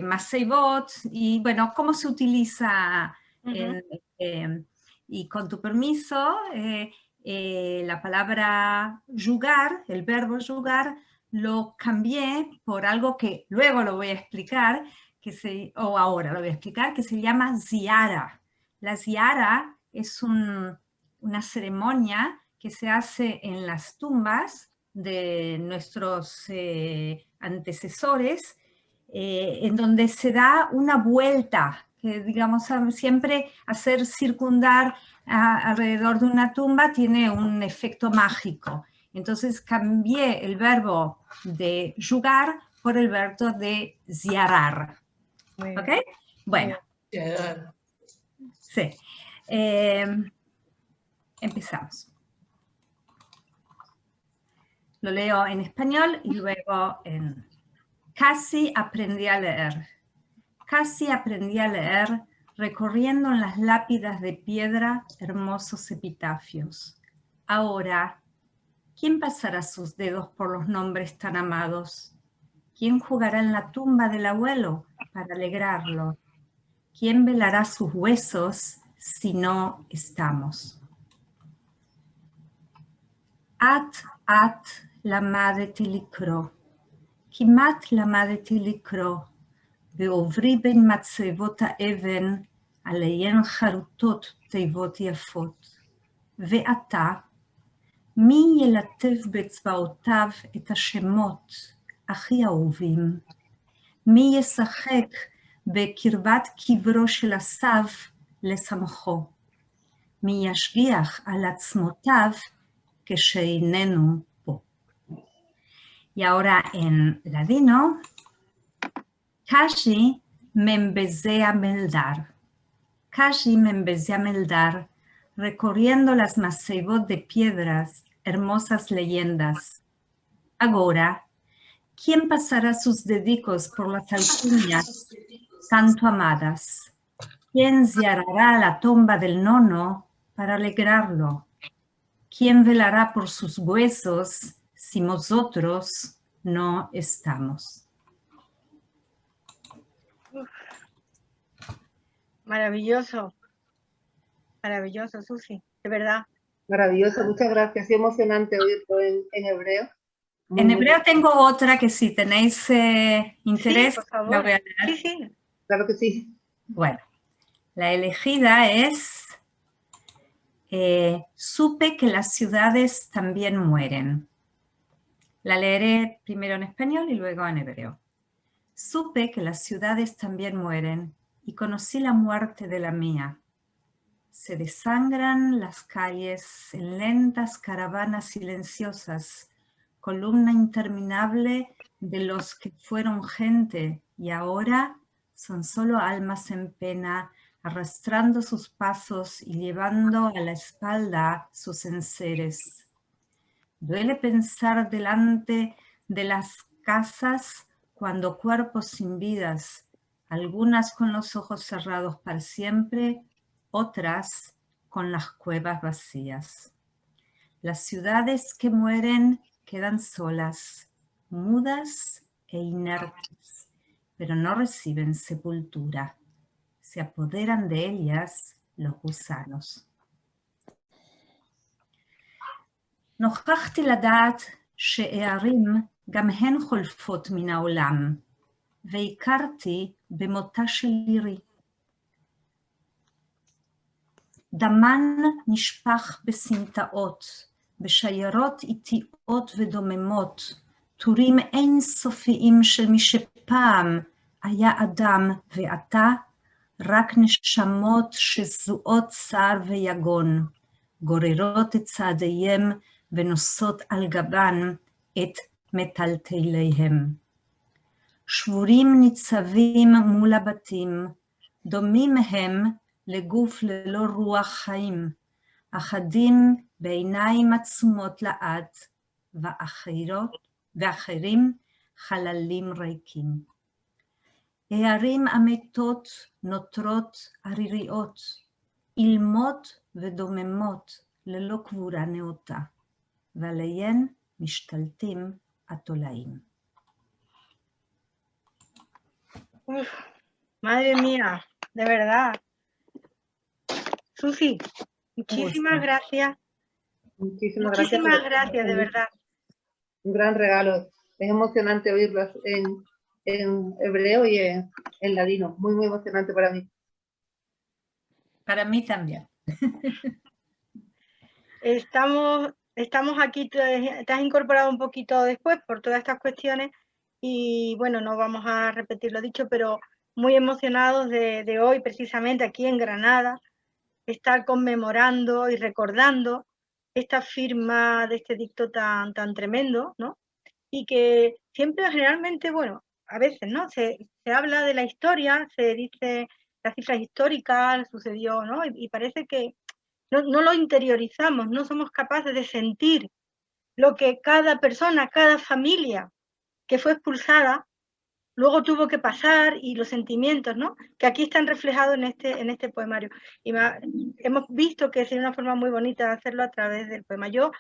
Maseibot, y bueno, ¿cómo se utiliza? Y con tu permiso, la palabra yugar, el verbo yugar, lo cambié por algo que luego lo voy a explicar, o ahora lo voy a explicar, que se llama ziara. La ziara es una ceremonia que se hace en las tumbas de nuestros antecesores, en donde se da una vuelta, que digamos siempre hacer circundar alrededor de una tumba tiene un efecto mágico. Entonces cambié el verbo de yugar por el verbo de ziarar. ¿Ok? Bueno. Sí. Empezamos. Lo leo en español y luego en... Casi aprendí a leer. Casi aprendí a leer recorriendo en las lápidas de piedra hermosos epitafios. Ahora, ¿quién pasará sus dedos por los nombres tan amados? ¿Quién jugará en la tumba del abuelo para alegrarlo? ¿Quién velará sus huesos si no estamos? At למדתי לקרוא, כמעט למדתי לקרוא, בעוברי בין מצבות האבן, עליהן חרוטות תיבות יפות. ועתה, מי ילטף באצבעותיו את השמות הכי אהובים? מי ישחק בקרבת קברו של הסב לשמחו? מי ישגיח על עצמותיו כשאיננו פה? Y ahora en ladino, Casi me empecé a meldar. Casi me empecé a meldar, recorriendo las maceibot de piedras, hermosas leyendas. Ahora, ¿quién pasará sus dedicos por las alcunias tanto amadas? ¿Quién ziarará la tumba del nono para alegrarlo? ¿Quién velará por sus huesos si nosotros no estamos? Maravilloso. Maravilloso, Susi, de verdad. Maravilloso, muchas gracias. Es emocionante oírlo en hebreo. En hebreo tengo otra que si tenéis interés, sí, por favor. la voy a leer. Sí, sí. Claro que sí. Bueno, la elegida es supe que las ciudades también mueren. La leeré primero en español y luego en hebreo. Supe que las ciudades también mueren y conocí la muerte de la mía. Se desangran las calles en lentas caravanas silenciosas, columna interminable de los que fueron gente y ahora son solo almas en pena, arrastrando sus pasos y llevando a la espalda sus enseres. Duele pensar delante de las casas cuando cuerpos sin vidas, algunas con los ojos cerrados para siempre, otras con las cuevas vacías. Las ciudades que mueren quedan solas, mudas e inertes, pero no reciben sepultura. Se apoderan de ellas los gusanos. נוכחתי לדעת שערים גם הן חולפות מן העולם, והכרתי במותה של לירי. דמן נשפך בסמטאות, בשיירות איטיות ודוממות, טורים אינסופיים של מי שפעם היה אדם ועתה רק נשמות שזועות צער ויגון, גוררות את צעדיהם ונושאות על גבן את מטלטליהם. שבורים ניצבים מול הבתים, דומים הם לגוף ללא רוח חיים, אחדים בעיניים עצומות לאט, ואחרים חללים ריקים. הערים המתות נותרות עריריות, אילמות ודוממות ללא קבורה נאותה, ועליהן משתלטים התולעים. Uf, madre mía, de verdad. Susi, muchísimas gracias. Muchísimas gracias, de verdad. Un gran regalo. Es emocionante oírlos en hebreo y en ladino. Muy, muy emocionante para mí. Para mí también. Estamos aquí, te has incorporado un poquito después por todas estas cuestiones y bueno, no vamos a repetir lo dicho, pero muy emocionados de hoy precisamente aquí en Granada, estar conmemorando y recordando esta firma de este edicto tan tremendo, ¿no? Y que siempre generalmente, bueno, a veces, ¿no? Se habla de la historia, se dice las cifras históricas, sucedió, ¿no? Y parece que no lo interiorizamos, no somos capaces de sentir lo que cada persona, cada familia que fue expulsada, luego tuvo que pasar y los sentimientos, ¿no? Que aquí están reflejados en este poemario. Y hemos visto que es una forma muy bonita de hacerlo a través del poema. Yo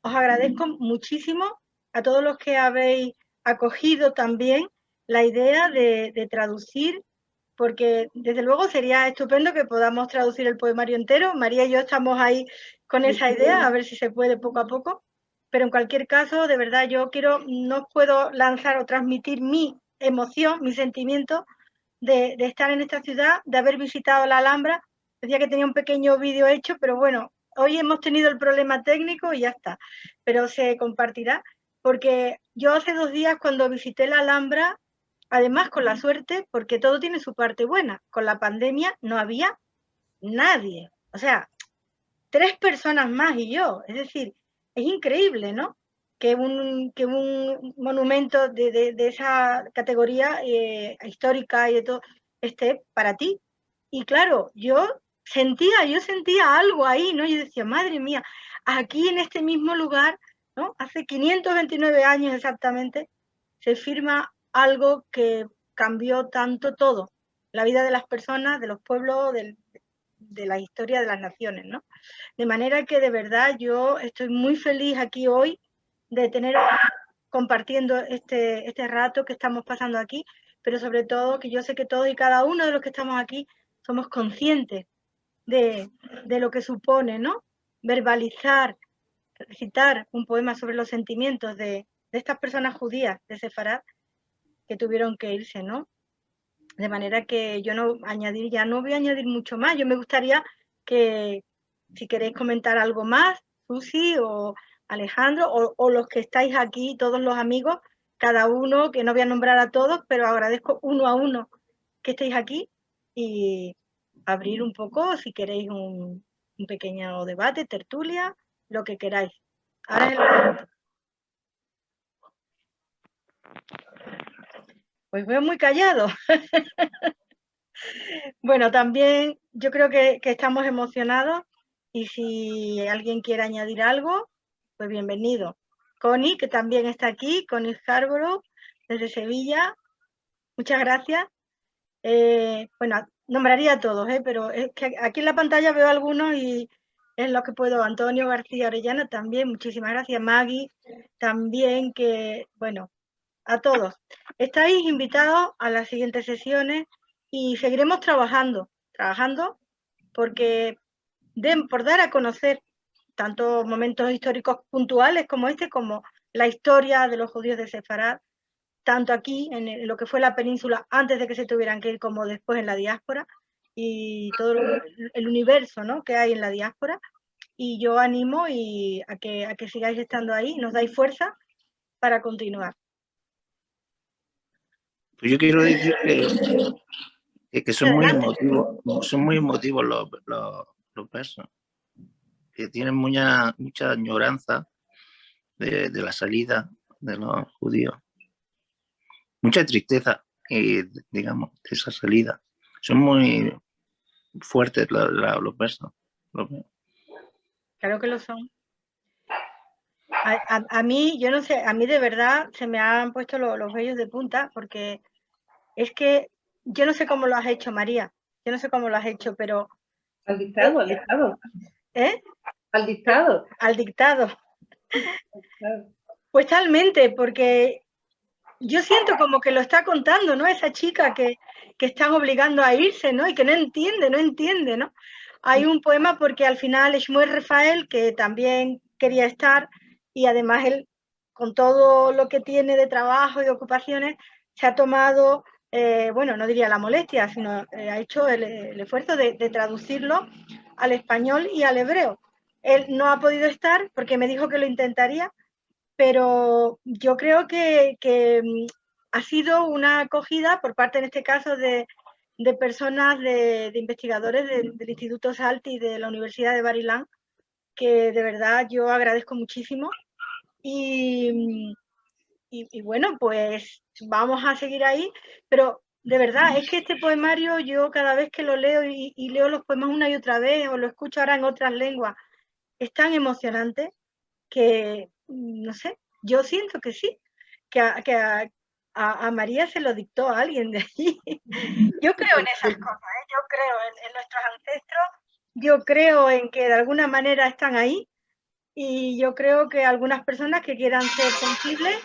os agradezco muchísimo a todos los que habéis acogido también la idea de traducir, porque desde luego sería estupendo que podamos traducir el poemario entero. María y yo estamos ahí con esa idea, a ver si se puede poco a poco. Pero en cualquier caso, de verdad, yo no puedo lanzar o transmitir mi emoción, mi sentimiento de estar en esta ciudad, de haber visitado la Alhambra. Decía que tenía un pequeño vídeo hecho, pero bueno, hoy hemos tenido el problema técnico y ya está. Pero se compartirá, porque yo hace 2 días cuando visité la Alhambra, además con la suerte, porque todo tiene su parte buena, con la pandemia no había nadie. O sea, 3 personas más y yo. Es decir, es increíble, ¿no? Que un monumento de esa categoría histórica y de todo esté para ti. Y claro, yo sentía algo ahí, ¿no? Yo decía, madre mía, aquí en este mismo lugar, ¿no? Hace 529 años exactamente, se firma algo que cambió tanto todo, la vida de las personas, de los pueblos, de la historia de las naciones, ¿no? De manera que de verdad yo estoy muy feliz aquí hoy de tener compartiendo este rato que estamos pasando aquí, pero sobre todo que yo sé que todos y cada uno de los que estamos aquí somos conscientes de lo que supone, ¿no? Verbalizar, recitar un poema sobre los sentimientos de estas personas judías de Sefarad que tuvieron que irse, ¿no? De manera que yo no voy a añadir mucho más. Yo me gustaría que, si queréis comentar algo más, Susi o Alejandro, o los que estáis aquí, todos los amigos, cada uno, que no voy a nombrar a todos, pero agradezco uno a uno que estéis aquí y abrir un poco, si queréis, un pequeño debate, tertulia, lo que queráis. Ahora es el momento. Pues veo muy callado. Bueno, también yo creo que estamos emocionados y si alguien quiere añadir algo, pues bienvenido. Connie, que también está aquí, Connie Scarborough, desde Sevilla. Muchas gracias. Bueno, nombraría a todos, pero es que aquí en la pantalla veo algunos y es lo que puedo. Antonio García Orellana también, muchísimas gracias. Maggie también, que bueno, a todos. Estáis invitados a las siguientes sesiones y seguiremos trabajando porque por dar a conocer tanto momentos históricos puntuales como este, como la historia de los judíos de Sefarad, tanto aquí en lo que fue la península antes de que se tuvieran que ir como después en la diáspora y todo el universo, ¿no?, que hay en la diáspora. Y yo animo a que sigáis estando ahí, nos dais fuerza para continuar. Pues yo quiero decir que son muy emotivos los versos, que tienen mucha añoranza de la salida de los judíos mucha tristeza, digamos, de esa salida. Son muy fuertes los versos. Los veo. Claro que lo son. A mí, yo no sé, a mí de verdad se me han puesto los vellos de punta, porque es que yo no sé cómo lo has hecho, María. Yo no sé cómo lo has hecho, pero... Al dictado, al dictado. ¿Eh? Al dictado. Al dictado. Claro. Pues talmente, porque yo siento como que lo está contando, ¿no? Esa chica que están obligando a irse, ¿no? Y que no entiende, ¿no? Hay un poema porque al final Shmuel Rafael, que también quería estar, y además él, con todo lo que tiene de trabajo y de ocupaciones, se ha tomado, bueno, no diría la molestia, sino ha hecho el esfuerzo de traducirlo al español y al hebreo. Él no ha podido estar porque me dijo que lo intentaría, pero yo creo que ha sido una acogida por parte, en este caso, de personas, de investigadores del Instituto Salti y de la Universidad de Bar-Ilan, que de verdad yo agradezco muchísimo. Y bueno, pues vamos a seguir ahí, pero de verdad es que este poemario, yo cada vez que lo leo y leo los poemas una y otra vez, o lo escucho ahora en otras lenguas, es tan emocionante que, no sé, yo siento que sí, que a María se lo dictó a alguien de allí. Yo creo en esas cosas, ¿eh? Yo creo en nuestros ancestros, yo creo en que de alguna manera están ahí, y yo creo que algunas personas que quieran ser sensibles,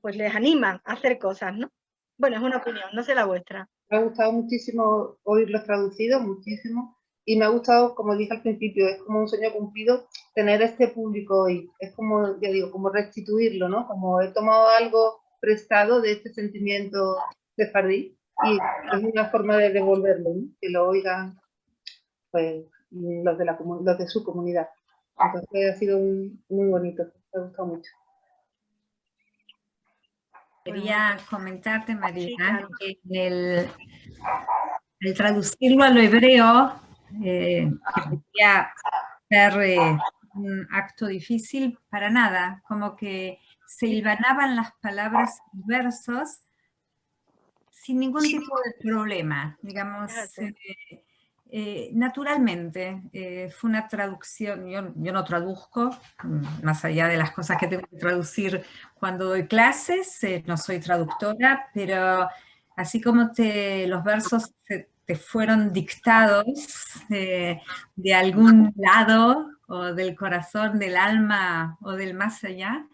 pues les animan a hacer cosas, ¿no? Bueno, es una opinión, no sé la vuestra. Me ha gustado muchísimo oírlos traducidos, muchísimo. Y me ha gustado, como dije al principio, es como un sueño cumplido tener este público hoy. Es como, ya digo, como restituirlo, ¿no? Como he tomado algo prestado de este sentimiento sefardí y es una forma de devolverlo, ¿no? Que lo oigan pues, los de su comunidad. Entonces ha sido muy bonito, me ha gustado mucho. Quería comentarte, María, Sí, claro. que el traducirlo a lo hebreo, que podría ser un acto difícil, para nada, como que se hilvanaban las palabras y versos sin ningún tipo de problema, digamos, naturalmente. Fue una traducción, yo no traduzco, más allá de las cosas que tengo que traducir cuando doy clases, no soy traductora, pero así como los versos te fueron dictados de algún lado, o del corazón, del alma, o del más allá,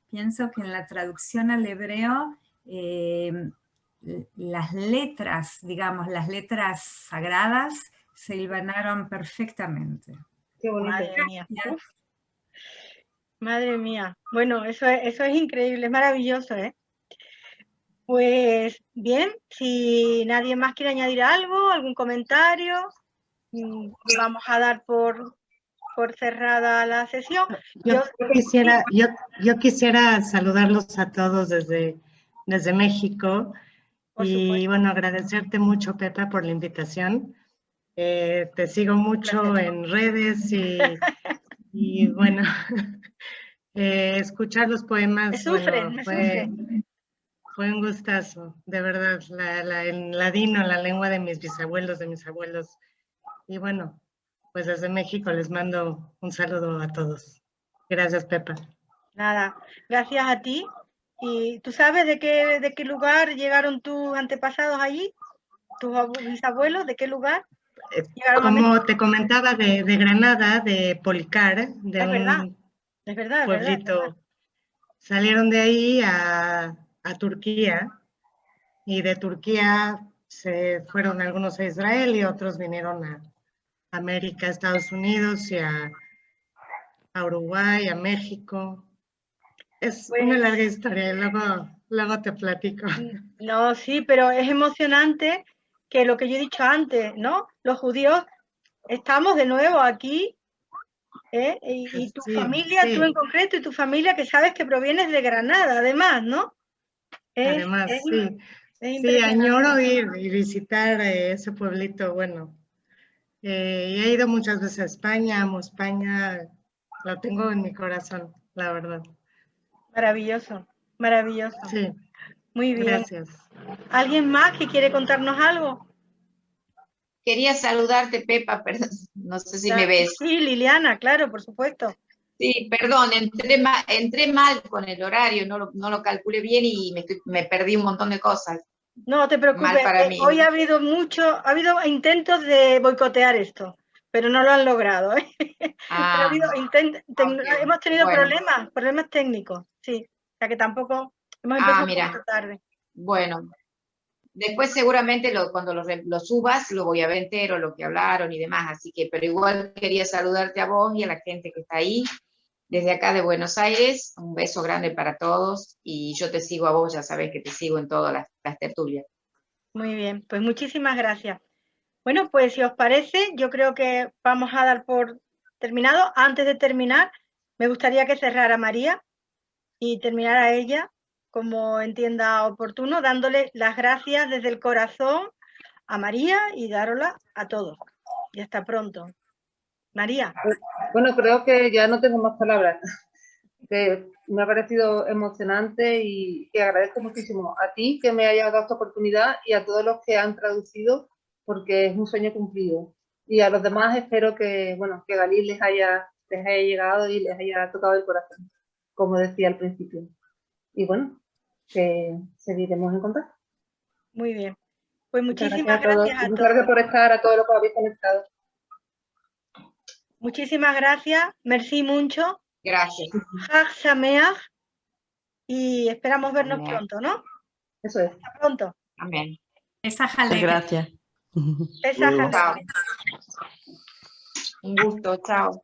pienso que en la traducción al hebreo, las letras, digamos, las letras sagradas se hilvanaron perfectamente. Qué bonito. Madre mía. Uf. Madre mía. Bueno, eso es increíble, es maravilloso, ¿eh? Pues bien, si nadie más quiere añadir algo, algún comentario, vamos a dar por cerrada la sesión. Yo quisiera saludarlos a todos desde México. Y bueno, agradecerte mucho, Pepa, por la invitación. Te sigo mucho en redes y bueno, escuchar los poemas fue un gustazo, de verdad, el ladino, la lengua de mis bisabuelos, de mis abuelos. Y bueno, pues desde México les mando un saludo a todos. Gracias, Pepa. Nada, gracias a ti. ¿Y tú sabes de qué lugar llegaron tus antepasados allí? ¿Tus bisabuelos? ¿De qué lugar? Como te comentaba, de Granada, de Policar, de es verdad, pueblito. Salieron de ahí a Turquía, y de Turquía se fueron algunos a Israel y otros vinieron a América, Estados Unidos, y a Uruguay, a México. Es una larga historia, luego te platico. No, sí, pero es emocionante que lo que yo he dicho antes, ¿no? Los judíos estamos de nuevo aquí, ¿eh? Y tu familia, tú en concreto, y tu familia, que sabes que provienes de Granada, además, ¿no? Además, sí. Sí, añoro ir y visitar ese pueblito, bueno. Y he ido muchas veces a España, amo España, lo tengo en mi corazón, la verdad. Maravilloso, maravilloso. Sí. Muy bien. Gracias. ¿Alguien más que quiere contarnos algo? Quería saludarte, Pepa, perdón, no sé si me ves. Sí, Liliana, claro, por supuesto. Sí, perdón, entré mal con el horario, no lo calculé bien y me perdí un montón de cosas. No te preocupes, Mal para mí. hoy ha habido intentos de boicotear esto, pero no lo han logrado, ¿eh? Ah, hemos tenido bueno. problemas técnicos, sí, o sea que tampoco hemos empezado un mira. poquito tarde. Bueno, después seguramente cuando lo subas lo voy a ver entero, lo que hablaron y demás, así que, pero igual quería saludarte a vos y a la gente que está ahí, desde acá de Buenos Aires, un beso grande para todos y yo te sigo a vos, ya sabés que te sigo en todas las tertulias. Muy bien, pues muchísimas gracias. Bueno, pues si os parece, yo creo que vamos a dar por terminado. Antes de terminar, me gustaría que cerrara María y terminara ella, como entienda oportuno, dándole las gracias desde el corazón a María y darosla a todos. Y hasta pronto. María. Bueno, creo que ya no tengo más palabras. Que me ha parecido emocionante y que agradezco muchísimo a ti que me hayas dado esta oportunidad y a todos los que han traducido, porque es un sueño cumplido. Y a los demás espero que, bueno, que Galí les haya llegado y les haya tocado el corazón, como decía al principio. Y bueno, que seguiremos en contacto. Muy bien. Pues muchísimas gracias a todos. gracias a Muchas gracias por estar, a todos los que habéis conectado. Muchísimas gracias. Merci mucho. Gracias. Chag Sameach. Y esperamos vernos pronto, ¿no? Eso es. Hasta pronto. Amén. Esa jalea. Gracias. Esa jalea. Un gusto, chao.